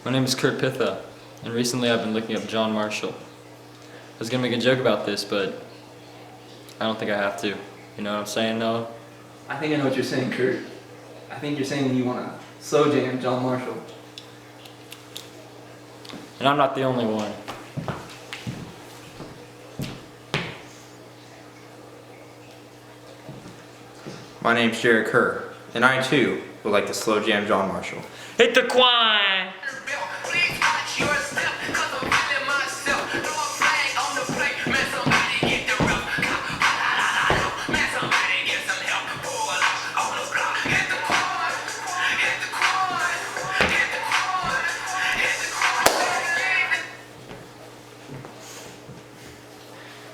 My name is Pitha, and recently I've been looking up John Marshall. I was gonna make a joke about this, but I don't think I have to. You know what I'm saying, Noah? I think I know what you're saying, Kurt. I think you're saying you want to slow jam John Marshall. And I'm not the only one. My name's Kerr, and I too would like to slow jam John Marshall. Hit the quine!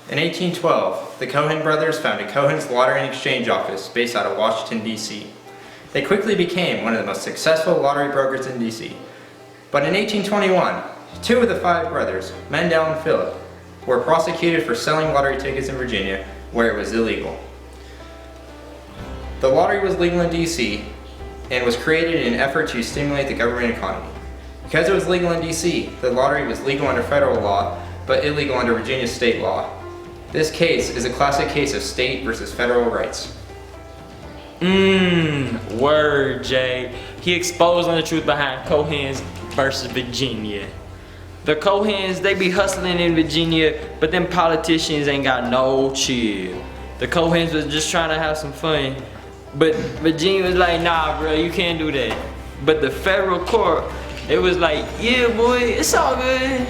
In 1812, the Cohen brothers founded Cohen's Lottery and Exchange Office based out of Washington, D.C. They quickly became one of the most successful lottery brokers in D.C. But in 1821, two of the five brothers, Mendel and Philip, were prosecuted for selling lottery tickets in Virginia where it was illegal. The lottery was legal in D.C. and was created in an effort to stimulate the government economy. Because it was legal in D.C., the lottery was legal under federal law, but illegal under Virginia state law. This case is a classic case of state versus federal rights. Word, Jay. He exposed on the truth behind Cohens versus Virginia. The Cohens, they be hustling in Virginia, but them politicians ain't got no chill. The Cohens was just trying to have some fun, but Virginia was like, nah, bro, you can't do that. But the federal court, it was like, yeah, boy, it's all good.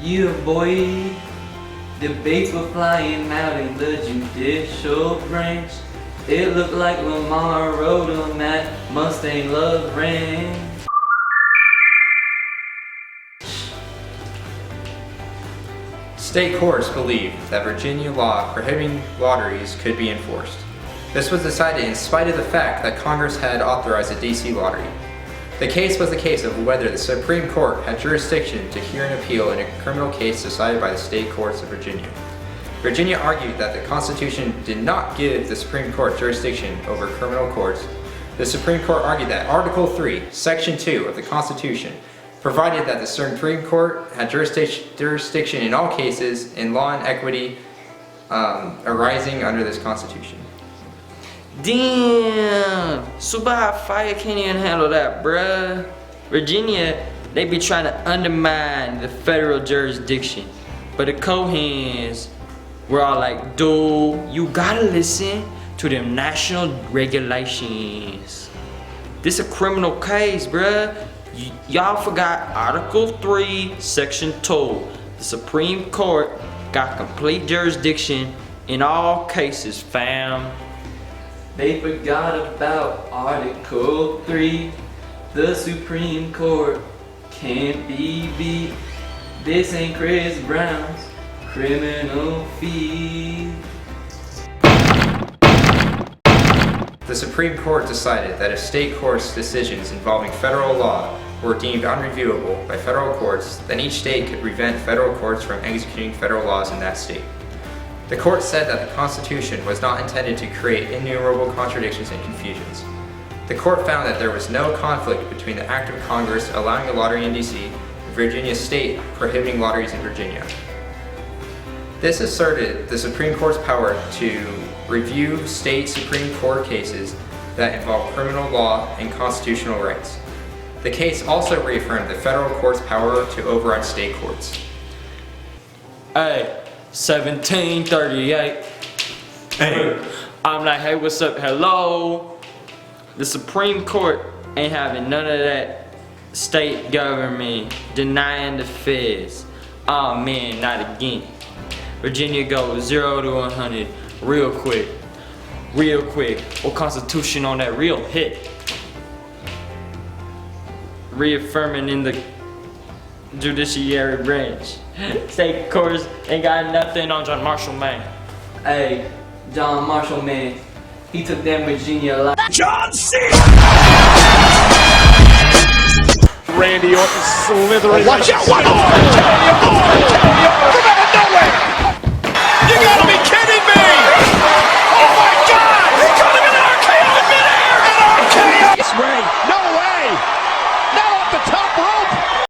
Yeah, boy. Debates were flying out in the judicial branch. It looked like Lamar rode on that Mustang Love Ranch. State courts believed that Virginia law prohibiting lotteries could be enforced. This was decided in spite of the fact that Congress had authorized a D.C. lottery. The case was the case of whether the Supreme Court had jurisdiction to hear an appeal in a criminal case decided by the state courts of Virginia. Virginia argued that the Constitution did not give the Supreme Court jurisdiction over criminal courts. The Supreme Court argued that Article 3, Section 2 of the Constitution provided that the Supreme Court had jurisdiction in all cases in law and equity arising under this Constitution. Damn, super hot fire can't even handle that, bruh. Virginia, they be trying to undermine the federal jurisdiction, but the Cohens were all like, dude, you gotta listen to them national regulations. This a criminal case, bruh. Y'all forgot Article 3, Section 2. The Supreme Court got complete jurisdiction in all cases, fam. They forgot about Article 3. The Supreme Court can't be beat. This ain't Chris Brown's criminal feed. The Supreme Court decided that if state courts' decisions involving federal law were deemed unreviewable by federal courts, then each state could prevent federal courts from executing federal laws in that state. The court said that the Constitution was not intended to create innumerable contradictions and confusions. The court found that there was no conflict between the act of Congress allowing a lottery in D.C. and Virginia state prohibiting lotteries in Virginia. This asserted the Supreme Court's power to review state Supreme Court cases that involve criminal law and constitutional rights. The case also reaffirmed the federal court's power to override state courts. Hey, 1738. Hey. I'm like, hey, what's up? Hello. The Supreme Court ain't having none of that state government denying the feds. Oh man, not again. Virginia goes 0 to 100 real quick. Real quick. Or Constitution on that real hit. Reaffirming in the judiciary branch. State courts ain't got nothing on John Marshall, man. Hey, John Marshall, man. He took that Virginia life. John C. Randy Orton slithering. Watch out! What? From out of nowhere! You gotta be kidding!